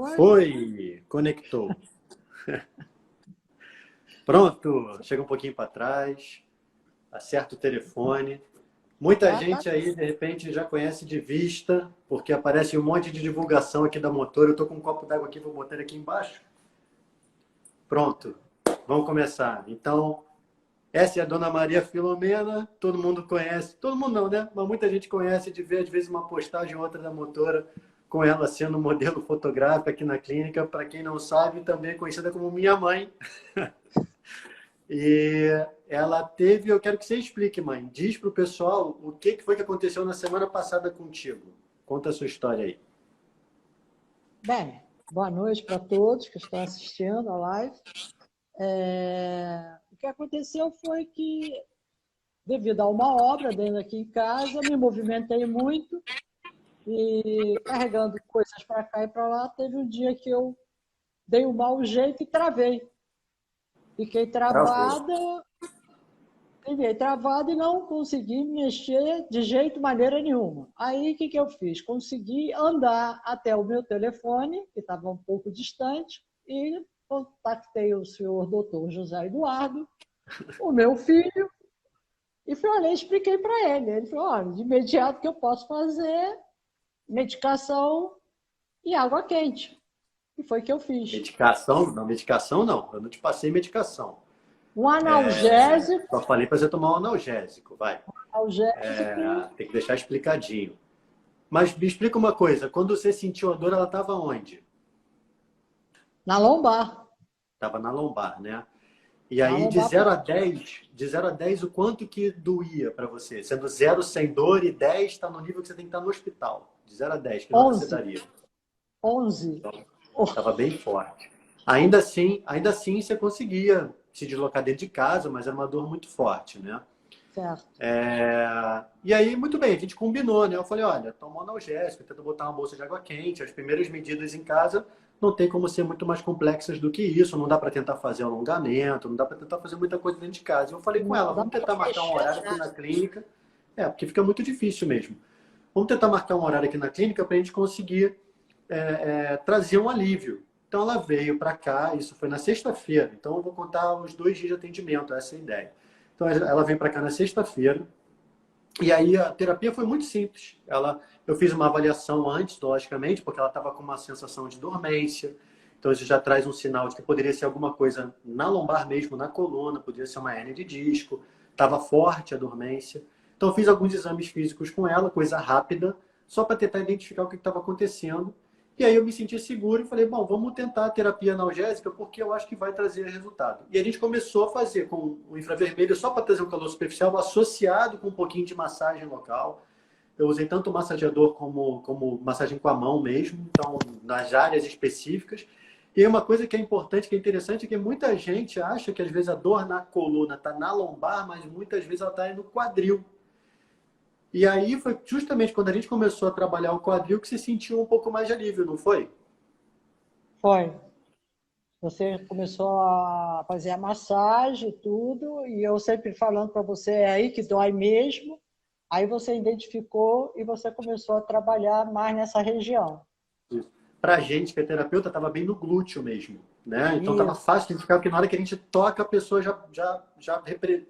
Foi? Foi, conectou. Pronto, chega um pouquinho para trás, acerta o telefone. Muita Tá, tá. gente aí, de repente, já conhece de vista, porque aparece um monte de divulgação aqui da Motor. Eu estou com um copo d'água aqui, vou botar ele aqui embaixo. Pronto, vamos começar. Então, essa é a Dona Maria Filomena, todo mundo conhece, todo mundo não, né? Mas muita gente conhece de ver, às vezes, uma postagem ou outra da Motora, com ela sendo modelo fotográfico aqui na clínica. Para quem não sabe, também é conhecida como minha mãe. E ela teve, eu quero que você explique, mãe. Diz para o pessoal o que foi que aconteceu na semana passada contigo. Conta a sua história aí. Bem, boa noite para todos que estão assistindo a live. O que aconteceu foi que, devido a uma obra dentro aqui em casa, me movimentei muito e carregando coisas para cá e para lá, teve um dia que eu dei um mau jeito e travei. Fiquei Travou. travada, e não consegui me mexer de jeito, maneira nenhuma. Aí, o que eu fiz? Consegui andar até o meu telefone, que estava um pouco distante, e contactei o senhor doutor José Eduardo, o meu filho, e falei, expliquei para ele. Ele falou, olha, de imediato que eu posso fazer medicação e água quente. E foi o que eu fiz. Medicação? Não, medicação não. Eu não te passei medicação. Um analgésico, Só falei para você tomar um analgésico, vai. analgésico Tem que deixar explicadinho. Mas me explica uma coisa. Quando você sentiu a dor, ela estava onde? na lombar. Estava na lombar, né? E Na aí, de lombar, 0 a 10, o quanto que doía para você? Sendo 0 sem dor e 10 está no nível que você tem que estar no hospital. De 0 a 10, que nota você 11. daria? 11. Então, estava bem forte. Ainda assim, você conseguia se deslocar dentro de casa, mas era uma dor muito forte, né? Certo. E aí, muito bem, a gente combinou, né? Eu falei, olha, toma um analgésico, tenta botar uma bolsa de água quente. As primeiras medidas em casa não tem como ser muito mais complexas do que isso. Não dá para tentar fazer alongamento, não dá para tentar fazer muita coisa dentro de casa. Eu falei com ela, Não dá vamos para tentar marcar um mexer horário aqui nada. na clínica. Porque fica muito difícil mesmo. Vamos tentar marcar um horário aqui na clínica para a gente conseguir trazer um alívio. Então ela veio para cá, isso foi na sexta-feira. Então eu vou contar os 2 dias de atendimento, essa é a ideia. Então ela vem para cá na sexta-feira. E aí a terapia foi muito simples. Eu fiz uma avaliação antes, logicamente, porque ela estava com uma sensação de dormência. Então isso já traz um sinal de que poderia ser alguma coisa na lombar mesmo, na coluna, poderia ser uma hérnia de disco. Estava forte a dormência. Então eu fiz alguns exames físicos com ela, coisa rápida, só para tentar identificar o que estava acontecendo. E aí eu me senti seguro e falei, bom, vamos tentar a terapia analgésica porque eu acho que vai trazer resultado. E a gente começou a fazer com o infravermelho só para trazer um calor superficial associado com um pouquinho de massagem local. Eu usei tanto o massageador como massagem com a mão mesmo, então nas áreas específicas. E uma coisa que é importante, que é interessante, é que muita gente acha que às vezes a dor na coluna está na lombar, mas muitas vezes ela está no quadril. E aí foi justamente quando a gente começou a trabalhar o quadril que se sentiu um pouco mais de alívio, não foi? Foi. Você começou a fazer a massagem e tudo, e eu sempre falando para você, é aí que dói mesmo. Aí você identificou e você começou a trabalhar mais nessa região. Para a gente, que é terapeuta, estava bem no glúteo mesmo, né? Então estava Isso. fácil de identificar, porque na hora que a gente toca, a pessoa já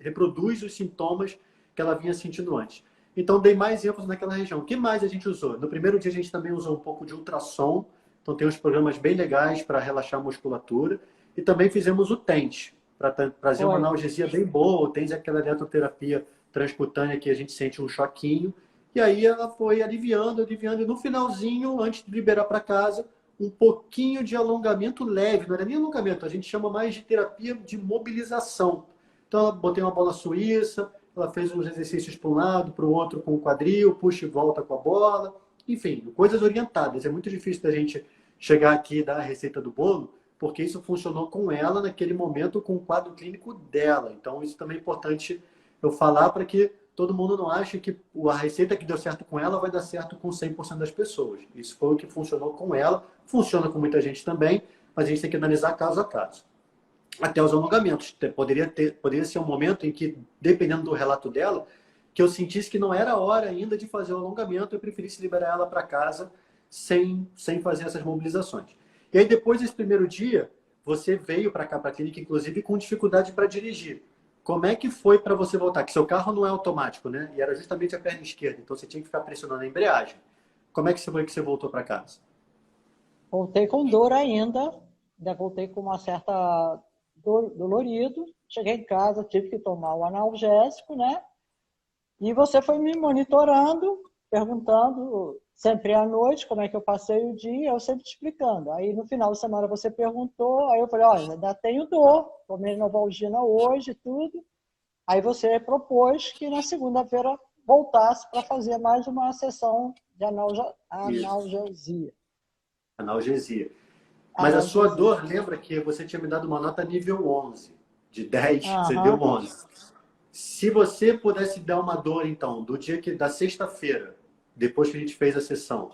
reproduz os sintomas que ela vinha sentindo antes. Então dei mais ênfase naquela região. O que mais a gente usou? No primeiro dia a gente também usou um pouco de ultrassom, então tem uns programas bem legais para relaxar a musculatura. E também fizemos o TENS, para trazer uma Foi. analgesia bem boa. O TENS é aquela eletroterapia transcutânea que a gente sente um choquinho. E aí ela foi aliviando, aliviando. E no finalzinho, antes de liberar para casa, um pouquinho de alongamento leve. Não era nem alongamento, a gente chama mais de terapia de mobilização. Então, eu botei uma bola suíça, ela fez uns exercícios para um lado, para o outro com o quadril, puxa e volta com a bola. Enfim, coisas orientadas. É muito difícil da gente chegar aqui e dar a receita do bolo, porque isso funcionou com ela naquele momento, com o quadro clínico dela. Então, isso também é importante eu falar para que todo mundo não ache que a receita que deu certo com ela vai dar certo com 100% das pessoas. Isso foi o que funcionou com ela, funciona com muita gente também, mas a gente tem que analisar caso a caso. Até os alongamentos. Poderia ser um momento em que, dependendo do relato dela, que eu sentisse que não era hora ainda de fazer o alongamento, eu preferisse liberar ela para casa sem fazer essas mobilizações. E aí, depois desse primeiro dia, você veio para cá, para a clínica, inclusive, com dificuldade para dirigir. Como é que foi para você voltar? Que seu carro não é automático, né? E era justamente a perna esquerda, então você tinha que ficar pressionando a embreagem. Como é que foi que você voltou para casa? Voltei com dor ainda voltei com uma certa dor, dolorido. Cheguei em casa, tive que tomar o analgésico, né? E você foi me monitorando, perguntando sempre à noite como é que eu passei o dia, eu sempre te explicando. Aí no final da semana você perguntou, aí eu falei, olha, ainda tenho dor, tomei Novalgina hoje, tudo. Aí você propôs que na segunda-feira voltasse para fazer mais uma sessão de Isso, analgesia. analgesia. Mas a sua Analgesia. dor, lembra que você tinha me dado uma nota nível 11. De 10, você deu Aham. 11. Se você pudesse dar uma dor, então, do dia que da sexta-feira, depois que a gente fez a sessão,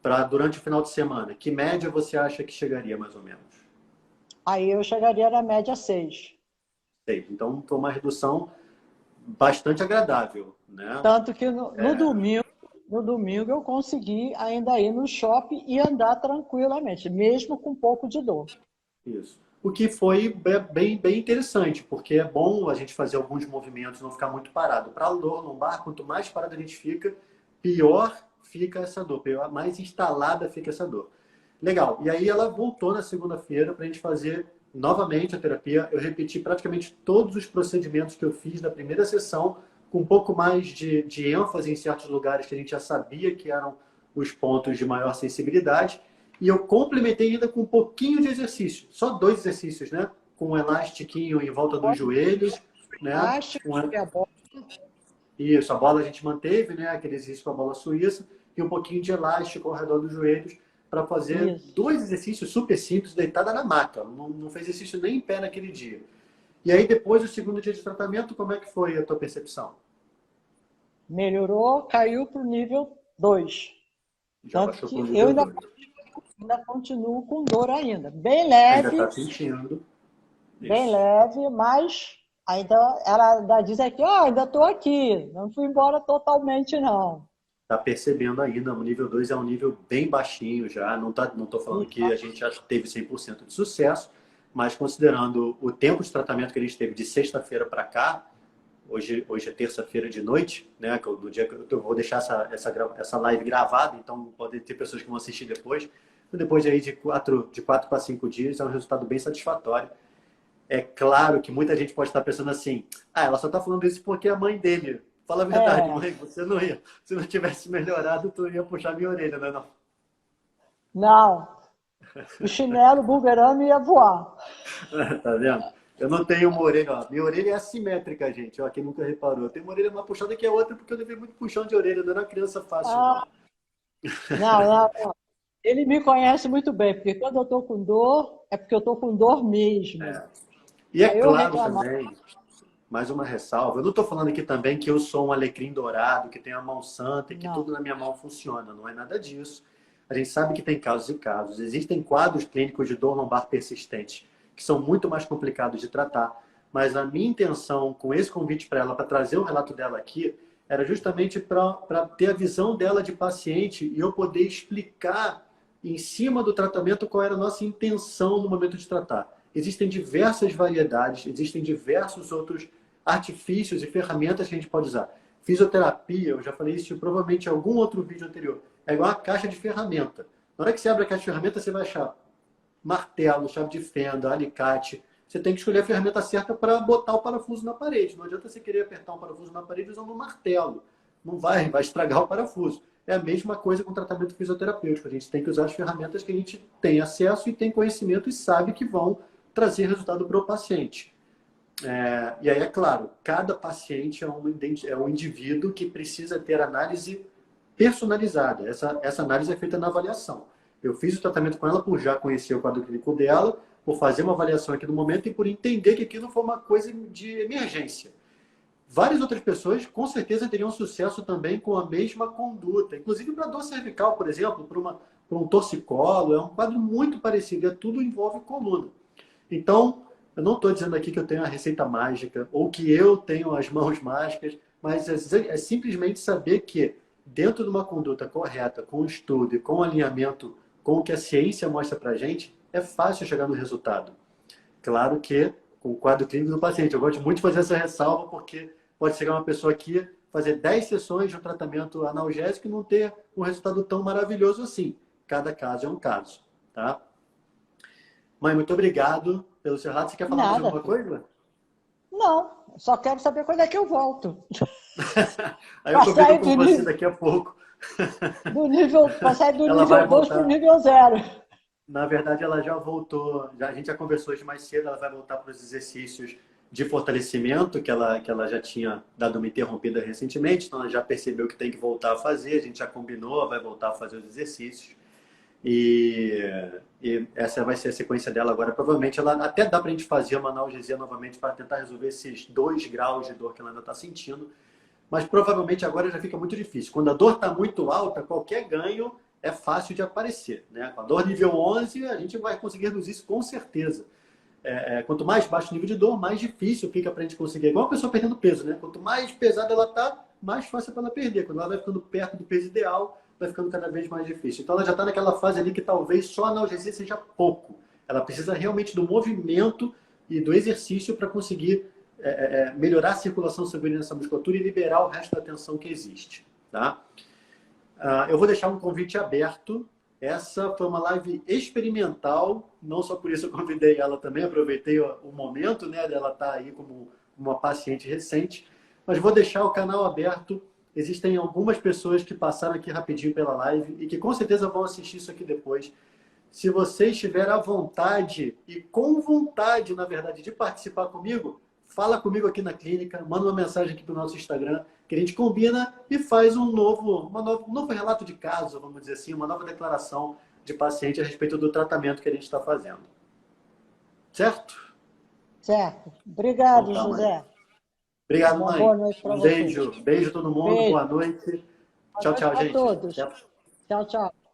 para durante o final de semana, que média você acha que chegaria, mais ou menos? Aí eu chegaria na média 6. Sei. Então, foi uma redução bastante agradável, né? Tanto que no domingo eu consegui ainda ir no shopping e andar tranquilamente, mesmo com um pouco de dor. Isso. O que foi bem interessante, porque é bom a gente fazer alguns movimentos, não ficar muito parado. Para a dor lombar, quanto mais parado a gente fica, pior fica essa dor, pior, mais instalada fica essa dor. Legal. E aí ela voltou na segunda-feira para a gente fazer novamente a terapia. Eu repeti praticamente todos os procedimentos que eu fiz na primeira sessão, com um pouco mais de ênfase em certos lugares que a gente já sabia que eram os pontos de maior sensibilidade. E eu complementei ainda com um pouquinho de exercício. Só 2 exercícios, né? Com um elastiquinho em volta dos joelhos, né? Acho que a bola. Isso, a bola a gente manteve, né? Aquele exercício com a bola suíça. E um pouquinho de elástico ao redor dos joelhos para fazer Isso. 2 exercícios super simples, deitada na maca. Não fez exercício nem em pé naquele dia. E aí, depois do segundo dia de tratamento, como é que foi a tua percepção? Melhorou, caiu para o nível 2. Já Tanto baixou para o que eu nível ainda, 2. ainda continuo com dor ainda. Bem Ainda leve, está sentindo. bem Isso. leve, mas ainda ela ainda diz aqui, ó, ainda estou aqui, não fui embora totalmente, não. Tá percebendo ainda, o nível 2 é um nível bem baixinho já, não tô falando E, que a gente já teve 100% de sucesso, mas considerando o tempo de tratamento que a gente teve de sexta-feira para cá, hoje é terça-feira de noite, né, que no dia que eu vou deixar essa live gravada, então pode ter pessoas que vão assistir depois, então, depois de aí de quatro para 5 dias, é um resultado bem satisfatório. É claro que muita gente pode estar pensando assim, ela só está falando isso porque é a mãe dele. Fala a verdade, é, mãe, você não ia. Se não tivesse melhorado, tu ia puxar minha orelha, né? Não. não, o chinelo bulgarano ia voar. Tá vendo? Eu não tenho uma orelha, ó. Minha orelha é assimétrica, gente. Ó, quem nunca reparou. Eu tenho uma orelha mais puxada que a outra porque eu levei muito puxão de orelha. Eu não era uma criança fácil, Ah, não. não, não. Ele me conhece muito bem, porque quando eu estou com dor, é porque eu estou com dor mesmo. E é Para eu claro reclamar, também, mais uma ressalva. Eu não estou falando aqui também que eu sou um alecrim dourado, que tenho a mão santa e que não. tudo na minha mão funciona. Não é nada disso. A gente sabe que tem casos e casos. Existem quadros clínicos de dor lombar persistente que são muito mais complicados de tratar. Mas a minha intenção com esse convite para ela, para trazer o relato dela aqui, era justamente para ter a visão dela de paciente e eu poder explicar em cima do tratamento qual era a nossa intenção no momento de tratar. Existem diversas variedades, existem diversos outros artifícios e ferramentas que a gente pode usar. Fisioterapia, eu já falei isso provavelmente em algum outro vídeo anterior, é igual a caixa de ferramenta. Na hora que você abre a caixa de ferramenta, você vai achar martelo, chave de fenda, alicate. Você tem que escolher a ferramenta certa para botar o parafuso na parede. Não adianta você querer apertar um parafuso na parede usando um martelo. Não vai estragar o parafuso. É a mesma coisa com o tratamento fisioterapêutico. A gente tem que usar as ferramentas que a gente tem acesso e tem conhecimento e sabe que vão trazer resultado para o paciente. E aí, é claro, cada paciente é um indivíduo que precisa ter análise personalizada. Essa análise é feita na avaliação. Eu fiz o tratamento com ela por já conhecer o quadro clínico dela, por fazer uma avaliação aqui no momento e por entender que aquilo foi uma coisa de emergência. Várias outras pessoas, com certeza, teriam sucesso também com a mesma conduta. Inclusive para dor cervical, por exemplo, para um torcicolo, é um quadro muito parecido. Tudo envolve coluna. Então, eu não estou dizendo aqui que eu tenho a receita mágica ou que eu tenho as mãos mágicas, mas é simplesmente saber que, dentro de uma conduta correta, com estudo e com alinhamento com o que a ciência mostra para a gente, é fácil chegar no resultado. Claro que com o quadro clínico do paciente. Eu gosto muito de fazer essa ressalva, porque pode chegar uma pessoa aqui, fazer 10 sessões de um tratamento analgésico e não ter um resultado tão maravilhoso assim. Cada caso é um caso, tá? Mãe, muito obrigado pelo seu relato. Você quer falar mais Nada. alguma coisa? Não, só quero saber quando é que eu volto. Aí eu combino com você daqui a pouco. Para sair do Ela nível vai 2 para o voltar. nível 0. Na verdade, ela já voltou. A gente já conversou hoje mais cedo. Ela vai voltar para os exercícios de fortalecimento que ela já tinha dado uma interrompida recentemente. Então, ela já percebeu que tem que voltar a fazer. A gente já combinou, vai voltar a fazer os exercícios. E essa vai ser a sequência dela agora. Provavelmente, ela até dá para a gente fazer uma analgesia novamente para tentar resolver esses 2 graus de dor que ela ainda está sentindo. Mas provavelmente agora já fica muito difícil. Quando a dor está muito alta, qualquer ganho é fácil de aparecer, né? Com a dor nível 11, a gente vai conseguir reduzir isso com certeza. Quanto mais baixo o nível de dor, mais difícil fica para a gente conseguir. É igual a pessoa perdendo peso, né? Quanto mais pesada ela está, mais fácil é para ela perder. Quando ela vai ficando perto do peso ideal, vai ficando cada vez mais difícil. Então ela já está naquela fase ali que talvez só a analgesia seja pouco. Ela precisa realmente do movimento e do exercício para conseguir melhorar a circulação sanguínea nessa musculatura e liberar o resto da tensão que existe, tá? Eu vou deixar um convite aberto. Essa foi uma live experimental, não só por isso eu convidei ela também, aproveitei o momento, né, dela estar aí como uma paciente recente, mas vou deixar o canal aberto. Existem algumas pessoas que passaram aqui rapidinho pela live e que com certeza vão assistir isso aqui depois. Se você estiver à vontade e com vontade, na verdade, de participar comigo, fala comigo aqui na clínica, manda uma mensagem aqui para o nosso Instagram, que a gente combina e faz um novo relato de caso, vamos dizer assim, uma nova declaração de paciente a respeito do tratamento que a gente está fazendo. Certo? Certo. Obrigado, Então, tá, José. mãe. Obrigado, Uma mãe. boa noite para Um vocês. beijo. Beijo a todo mundo. Beijo. Boa noite. Boa Tchau, noite tchau, para gente. todos. Até Tchau, tchau.